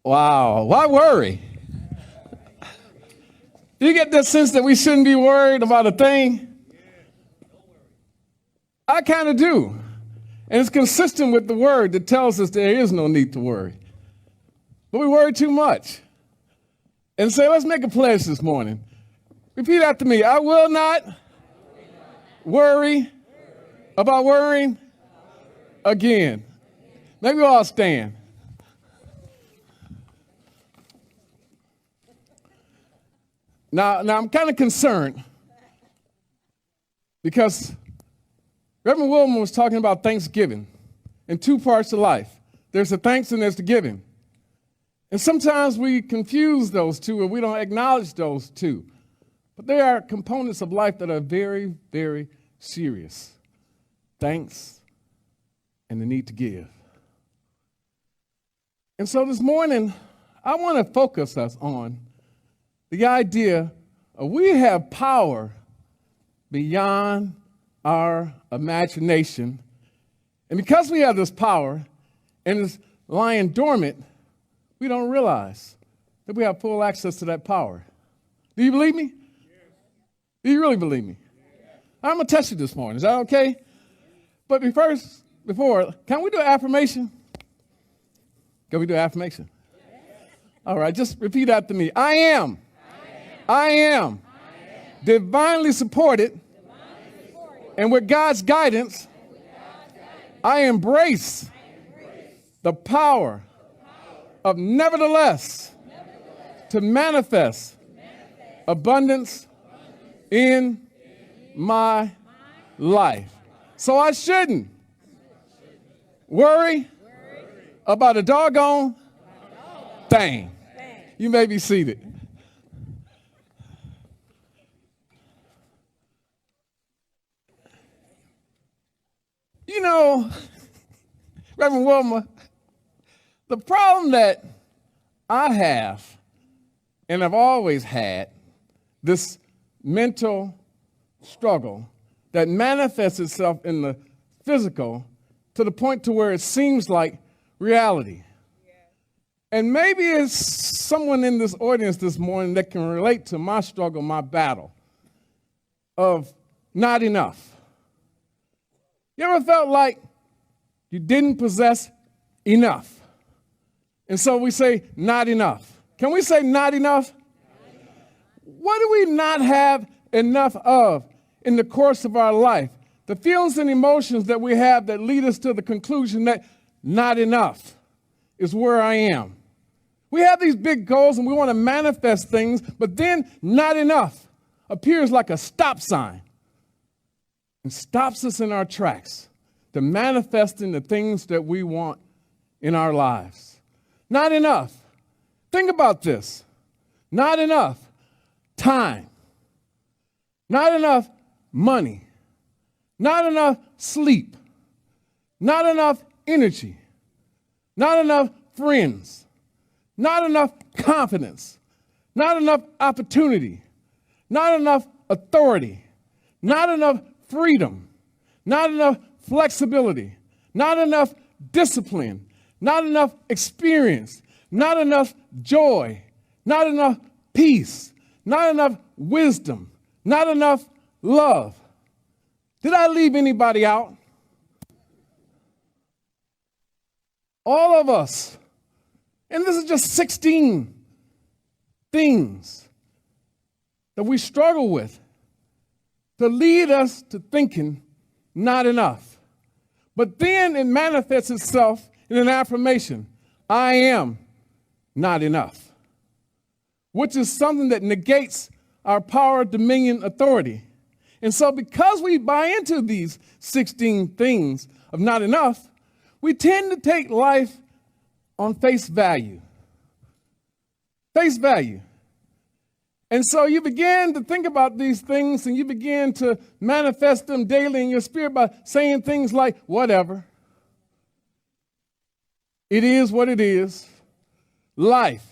Wow, why worry? Do you get that sense that we shouldn't be worried about a thing? I kind of do. And it's consistent with the word that tells us there is no need to worry. But we worry too much. And so let's make a pledge this morning. Repeat after me. I will not worry about worrying again. Maybe we'll all stand. Now I'm kind of concerned because Reverend Wilman was talking about Thanksgiving in two parts of life. There's the thanks and there's the giving. And sometimes we confuse those two or we don't acknowledge those two. But they are components of life that are very, very serious. Thanks and the need to give. And so this morning, I want to focus us on the idea of we have power beyond our imagination. And because we have this power and it's lying dormant, we don't realize that we have full access to that power. Do you believe me? Do you really believe me? I'm going to test you this morning. Is that okay? But before, can we do an affirmation? Can we do an affirmation? All right, just repeat after me. I am divinely supported, and with God's guidance, I embrace the power of nevertheless to manifest abundance in my life. So I shouldn't worry about a doggone thing. You may be seated. You know, Reverend Wilma, the problem that I have, and I've always had, this mental struggle that manifests itself in the physical to the point to where it seems like reality. And maybe it's someone in this audience this morning that can relate to my struggle, my battle of not enough. You ever felt like you didn't possess enough? And so we say not enough. Can we say not enough? What do we not have enough of in the course of our life? The feelings and emotions that we have that lead us to the conclusion that not enough is where I am. We have these big goals and we want to manifest things, but then not enough appears like a stop sign and stops us in our tracks to manifesting the things that we want in our lives. Not enough. Think about this. Not enough time. Not enough money. Not enough sleep. Not enough energy. Not enough friends. Not enough confidence. Not enough opportunity. Not enough authority. Not enough freedom. Not enough flexibility. Not enough discipline. Not enough experience. Not enough joy. Not enough peace. Not enough wisdom. Not enough love. Did I leave anybody out? All of us. And this is just 16 things that we struggle with to lead us to thinking not enough. But then it manifests itself in an affirmation. I am not enough. Which is something that negates our power, dominion, authority. And so because we buy into these 16 things of not enough, we tend to take life on face value. Face value. And so you begin to think about these things and you begin to manifest them daily in your spirit by saying things like, whatever. It is what it is. Life,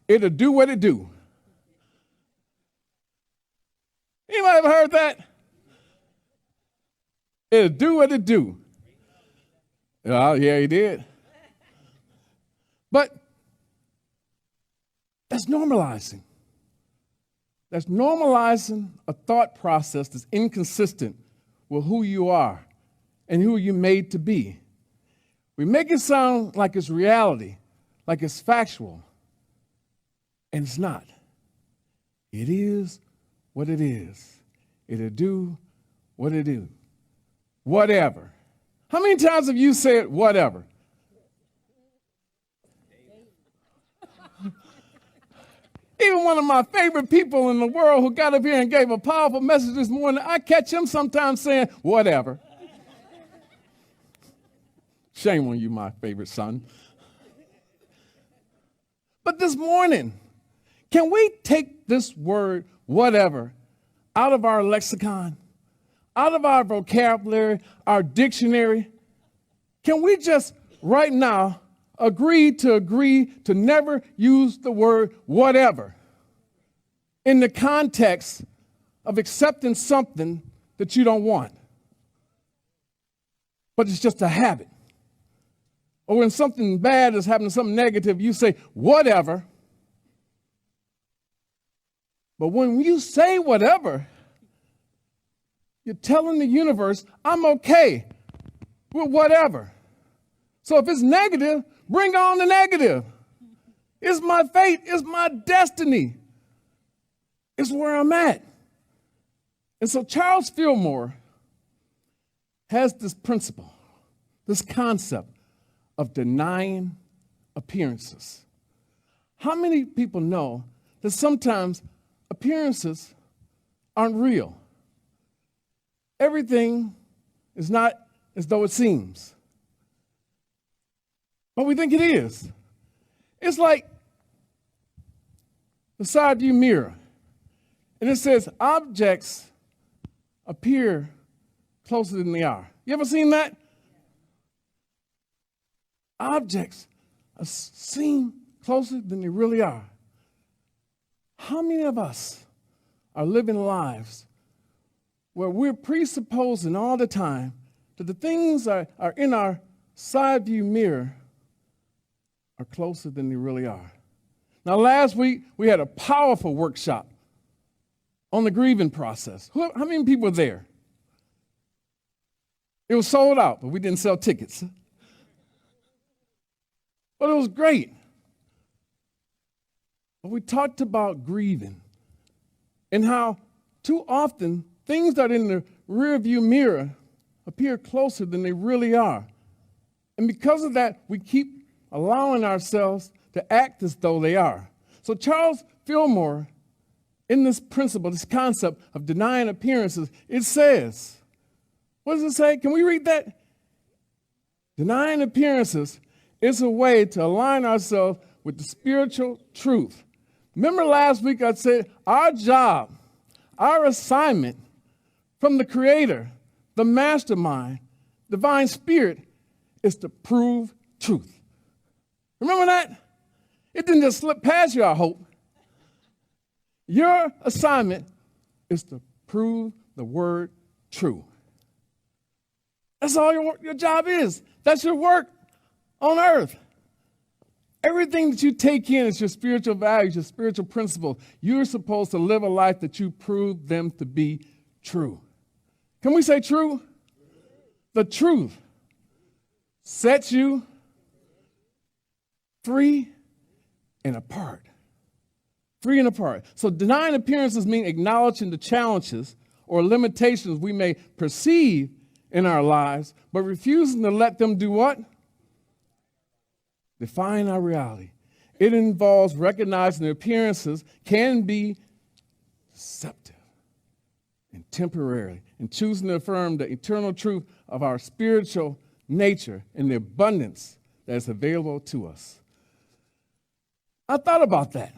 it'll do what it do. Anybody ever heard that? It'll do what it do. Oh, yeah, he did. But That's normalizing. That's normalizing a thought process that's inconsistent with who you are and who you're made to be. We make it sound like it's reality, like it's factual, and it's not. It is what it is. It'll do what it do. Whatever. How many times have you said whatever? Even one of my favorite people in the world who got up here and gave a powerful message this morning, I catch him sometimes saying, whatever. Shame on you, my favorite son. But this morning, can we take this word, whatever, out of our lexicon, out of our vocabulary, our dictionary? Can we just right now agree to never use the word whatever in the context of accepting something that you don't want, but it's just a habit? Or when something bad is happening, something negative, you say whatever. But when you say whatever, you're telling the universe, I'm okay with whatever. So if it's negative, bring on the negative. It's my fate. It's my destiny. It's where I'm at. And so Charles Fillmore has this principle, this concept of denying appearances. How many people know that sometimes appearances aren't real? Everything is not as though it seems. But we think it is. It's like the side view mirror. And it says objects appear closer than they are. You ever seen that? Objects seem closer than they really are. How many of us are living lives where we're presupposing all the time that the things that are in our side view mirror are closer than they really are? Now, last week, we had a powerful workshop on the grieving process. How many people were there? It was sold out, but we didn't sell tickets. But it was great. But we talked about grieving and how too often things that are in the rearview mirror appear closer than they really are. And because of that, we keep allowing ourselves to act as though they are. So Charles Fillmore, in this principle, this concept of denying appearances, it says, what does it say? Can we read that? Denying appearances is a way to align ourselves with the spiritual truth. Remember last week I said our job, our assignment from the Creator, the mastermind, divine spirit, is to prove truth. Remember that? It didn't just slip past you, I hope. Your assignment is to prove the word true. That's all your job is. That's your work on earth. Everything that you take in is your spiritual values, your spiritual principles. You're supposed to live a life that you prove them to be true. Can we say true? The truth sets you free and apart. Free and apart. So denying appearances means acknowledging the challenges or limitations we may perceive in our lives, but refusing to let them do what? Define our reality. It involves recognizing that appearances can be deceptive and temporary, and choosing to affirm the eternal truth of our spiritual nature and the abundance that is available to us. I thought about that.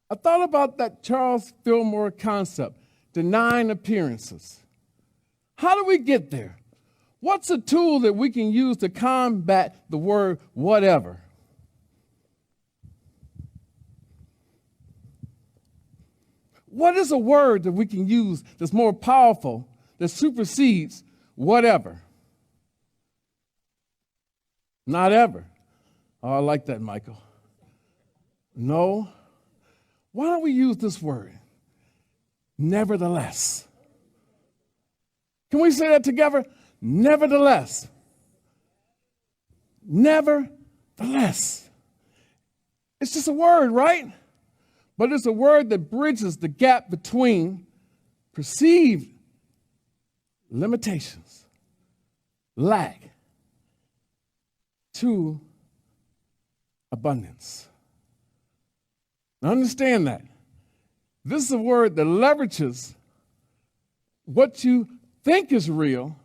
I thought about that Charles Fillmore concept, denying appearances. How do we get there? What's a tool that we can use to combat the word whatever? What is a word that we can use that's more powerful, that supersedes whatever? Not ever. Oh, I like that, Michael. No. Why don't we use this word? Nevertheless. Can we say that together? Nevertheless. Nevertheless. It's just a word, right? But it's a word that bridges the gap between perceived limitations, lack, to abundance. Now understand that. This is a word that leverages what you think is real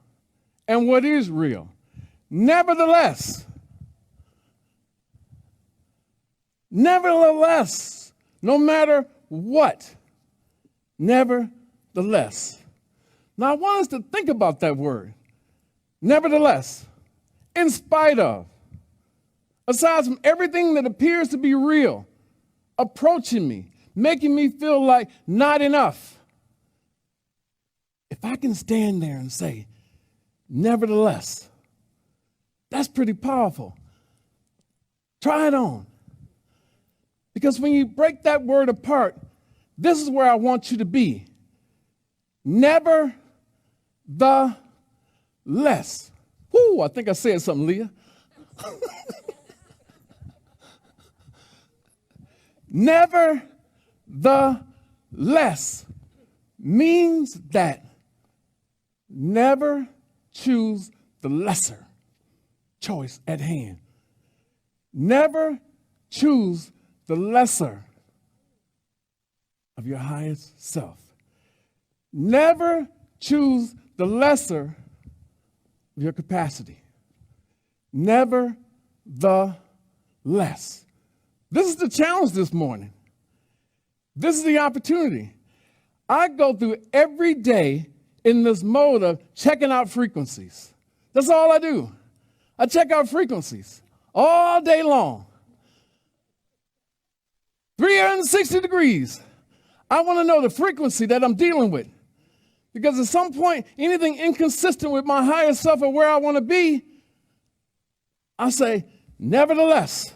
and what is real. Nevertheless, no matter what, nevertheless. Now I want us to think about that word. Nevertheless, in spite of, aside from everything that appears to be real, approaching me, making me feel like not enough. If I can stand there and say, nevertheless, that's pretty powerful. Try it on. Because when you break that word apart, this is where I want you to be. Never the less. Whoo, I think I said something, Leah. Never the less means that never choose the lesser choice at hand. Never choose the lesser of your highest self. Never choose the lesser of your capacity. Never the less. This is the challenge this morning. This is the opportunity. I go through every day in this mode of checking out frequencies. That's all I do. I check out frequencies all day long. 360 degrees. I want to know the frequency that I'm dealing with. Because at some point, anything inconsistent with my higher self or where I want to be, I say, nevertheless,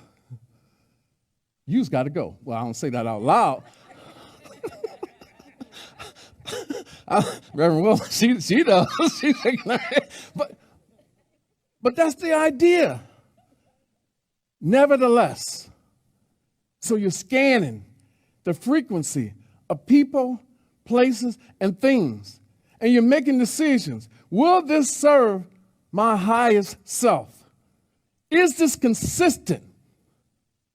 you's got to go. Well, I don't say that out loud. Reverend Will, she does. She's shaking her head. But that's the idea. Nevertheless. So you're scanning the frequency of people, places, and things. And you're making decisions. Will this serve my highest self? Is this consistent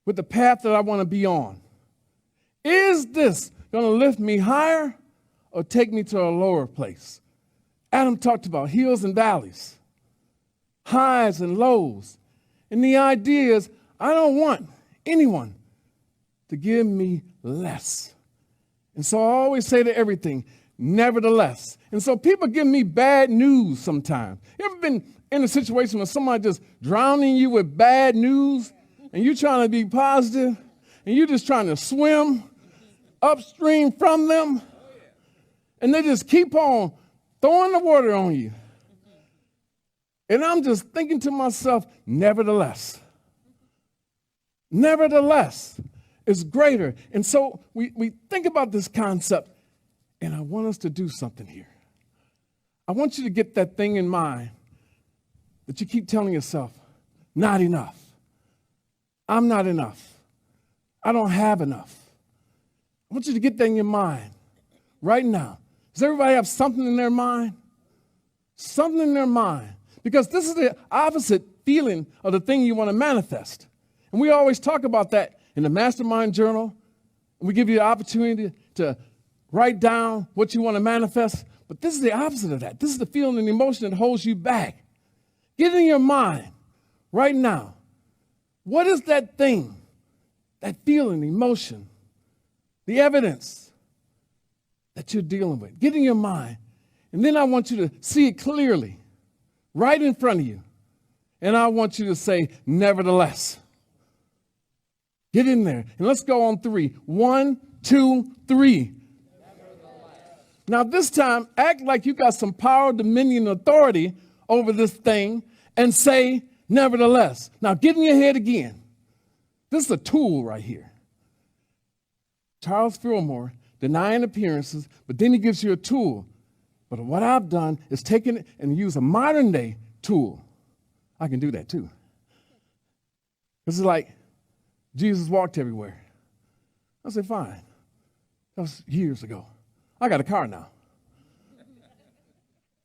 with the path that I want to be on? Is this going to lift me higher or take me to a lower place? Adam talked about hills and valleys, highs and lows. And the idea is I don't want anyone to give me less. And so I always say to everything, nevertheless. And so people give me bad news sometimes. You ever been in a situation where somebody just drowning you with bad news and you're trying to be positive and you're just trying to swim upstream from them and they just keep on throwing the water on you? And I'm just thinking to myself, nevertheless is greater. And so we think about this concept, and I want us to do something here. I want you to get that thing in mind that you keep telling yourself, not enough. I'm not enough. I don't have enough. I want you to get that in your mind right now. Does everybody have something in their mind? Something in their mind. Because this is the opposite feeling of the thing you want to manifest. And we always talk about that in the Mastermind Journal. And we give you the opportunity to write down what you want to manifest. But this is the opposite of that. This is the feeling and emotion that holds you back. Get in your mind right now. What is that thing, that feeling, emotion, the evidence that you're dealing with? Get in your mind. And then I want you to see it clearly, right in front of you. And I want you to say, nevertheless. Get in there. And let's go on 3. 1, 2, 3. Now this time, act like you got some power, dominion, authority over this thing and say, nevertheless. Now get in your head again. This is a tool right here. Charles Fillmore, denying appearances, but then he gives you a tool. But what I've done is taken it and use a modern day tool. I can do that too. This is like Jesus walked everywhere. I said, fine. That was years ago. I got a car now.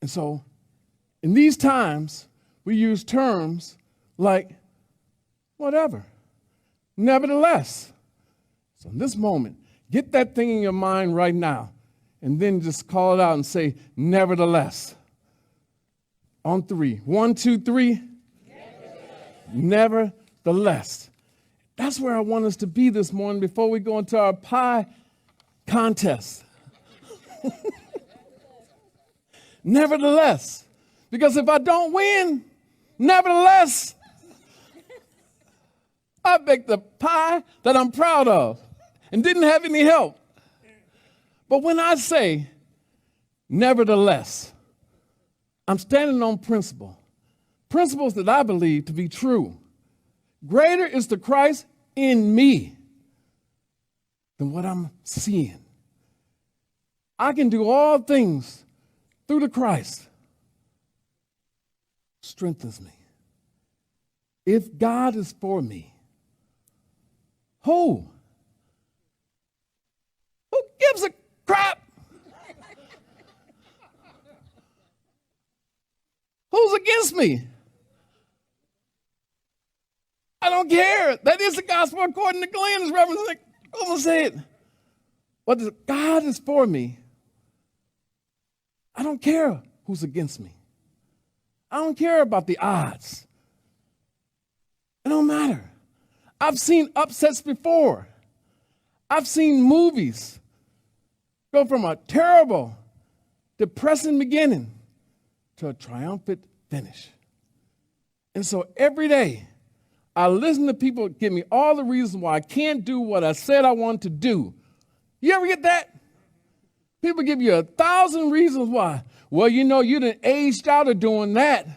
And so in these times, we use terms like whatever, nevertheless. So in this moment, get that thing in your mind right now and then just call it out and say, nevertheless. On 3. 1, 2, 3. Nevertheless. That's where I want us to be this morning before we go into our pie contest. Nevertheless. Because if I don't win, nevertheless, I baked the pie that I'm proud of and didn't have any help. But when I say, nevertheless, I'm standing on principles that I believe to be true. Greater is the Christ in me than what I'm seeing. I can do all things through the Christ. Strengthens me. If God is for me, who gives a crap? Who's against me? I don't care. That is the gospel according to Glenn, as Reverend Coleman said. But if God is for me, I don't care who's against me. I don't care about the odds. It don't matter. I've seen upsets before. I've seen movies go from a terrible, depressing beginning to a triumphant finish. And so every day, I listen to people give me all the reasons why I can't do what I said I want to do. You ever get that? People give you 1,000 reasons why. Well, you know, you done aged out of doing that.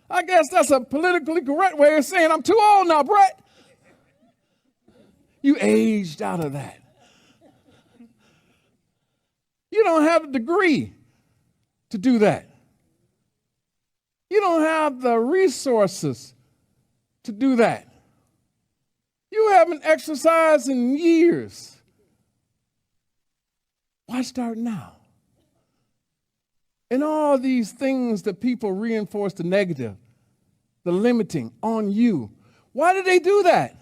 I guess that's a politically correct way of saying I'm too old now, Brett. You aged out of that. You don't have a degree to do that. You don't have the resources to do that. You haven't exercised in years. Why start now? And all these things that people reinforce the negative, the limiting on you. Why do they do that?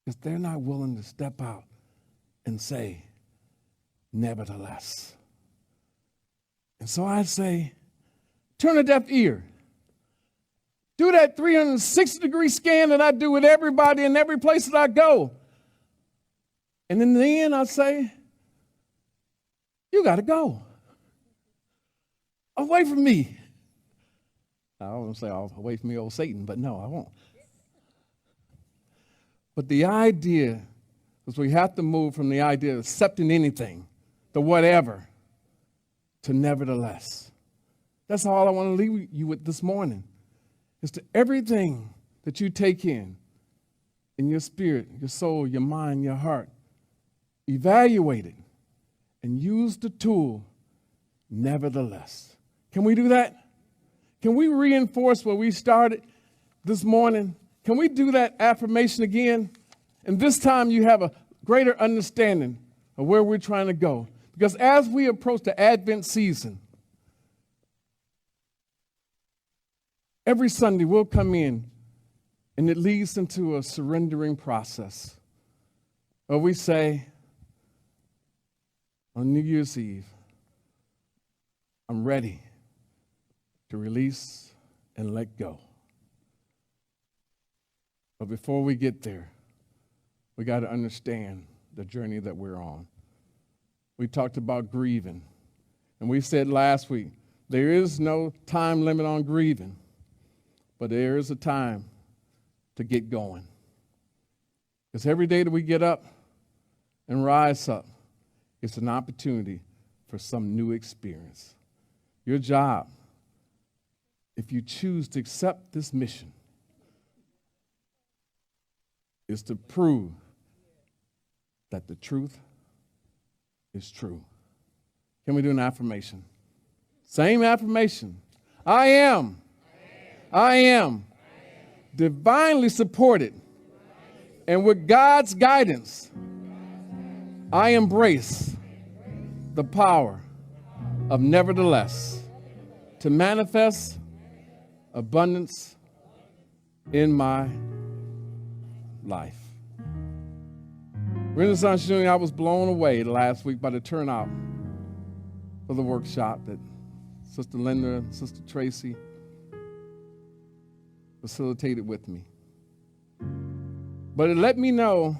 Because they're not willing to step out and say, nevertheless. And so I say, turn a deaf ear. Do that 360-degree scan that I do with everybody in every place that I go. And in the end, I say, you got to go. Away from me. I don't want to say away from me, old Satan, but no, I won't. But the idea is we have to move from the idea of accepting anything, the whatever, to nevertheless. That's all I want to leave you with this morning. Is to everything that you take in your spirit, your soul, your mind, your heart, evaluate it and use the tool, nevertheless. Can we do that? Can we reinforce where we started this morning? Can we do that affirmation again? And this time you have a greater understanding of where we're trying to go. Because as we approach the Advent season, every Sunday we'll come in and it leads into a surrendering process where we say on New Year's Eve, I'm ready to release and let go. But before we get there, we got to understand the journey that we're on. We talked about grieving, and we said last week, there is no time limit on grieving. But there is a time to get going. Because every day that we get up and rise up, it's an opportunity for some new experience. Your job, if you choose to accept this mission, is to prove that the truth is true. Can we do an affirmation? Same affirmation. I am divinely supported, and with God's guidance, I embrace the power of nevertheless to manifest abundance in my life. Renaissance Junior, I was blown away last week by the turnout for the workshop that Sister Linda and Sister Tracy facilitated with me. But it let me know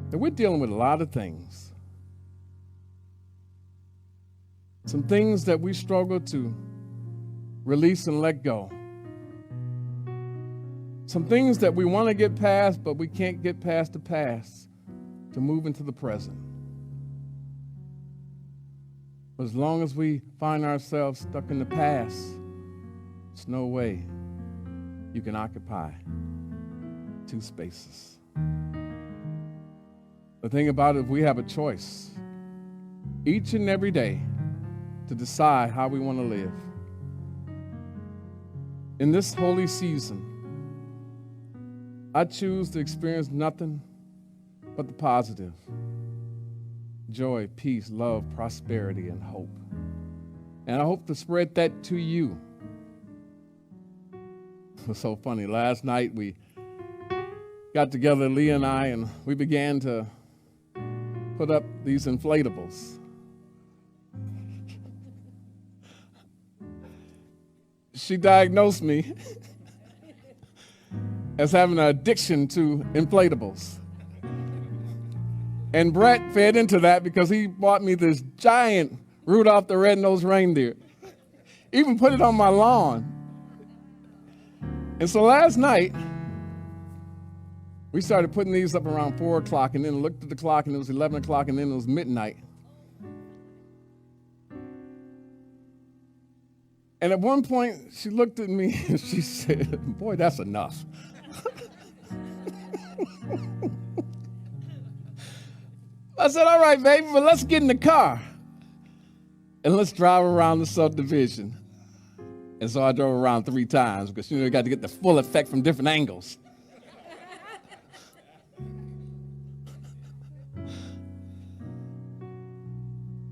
that we're dealing with a lot of things. Some things that we struggle to release and let go. Some things that we want to get past, but we can't get past the past to move into the present. But as long as we find ourselves stuck in the past, there's no way you can occupy two spaces. The thing about it, we have a choice each and every day to decide how we want to live. In this holy season, I choose to experience nothing but the positive. Joy, peace, love, prosperity, and hope. And I hope to spread that to you. It was so funny. Last night we got together, Leah and I, and we began to put up these inflatables. She diagnosed me as having an addiction to inflatables. And Brett fed into that because he bought me this giant Rudolph the Red-Nosed Reindeer. Even put it on my lawn. And so last night, we started putting these up around 4 o'clock, and then looked at the clock, and it was 11 o'clock, and then it was midnight. And at one point, she looked at me and she said, "Boy, that's enough." I said, "All right, baby, but let's get in the car and let's drive around the subdivision." And so I drove around 3 times because, you got to get the full effect from different angles.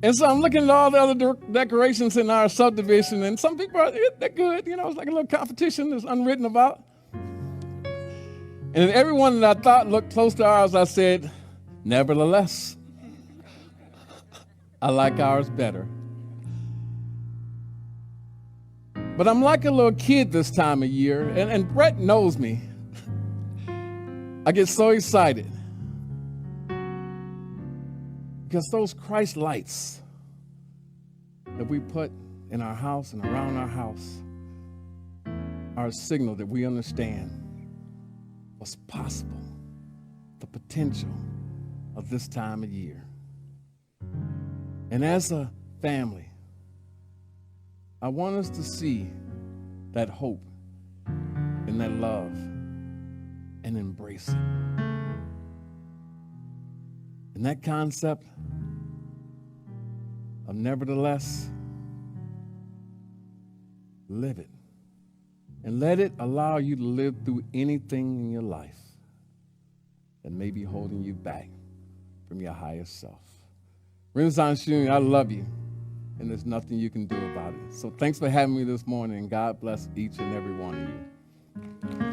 And so I'm looking at all the other decorations in our subdivision, and some people they're good. It's like a little competition that's unwritten about. And every one that I thought looked close to ours, I said, "Nevertheless, I like ours better." But I'm like a little kid this time of year, and Brett knows me. I get so excited because those Christ lights that we put in our house and around our house are a signal that we understand what's possible, the potential of this time of year. And as a family, I want us to see that hope and that love and embrace it. And that concept of nevertheless, live it. And let it allow you to live through anything in your life that may be holding you back from your highest self. Renaissance Junior, I love you, and there's nothing you can do about it. So thanks for having me this morning, and God bless each and every one of you.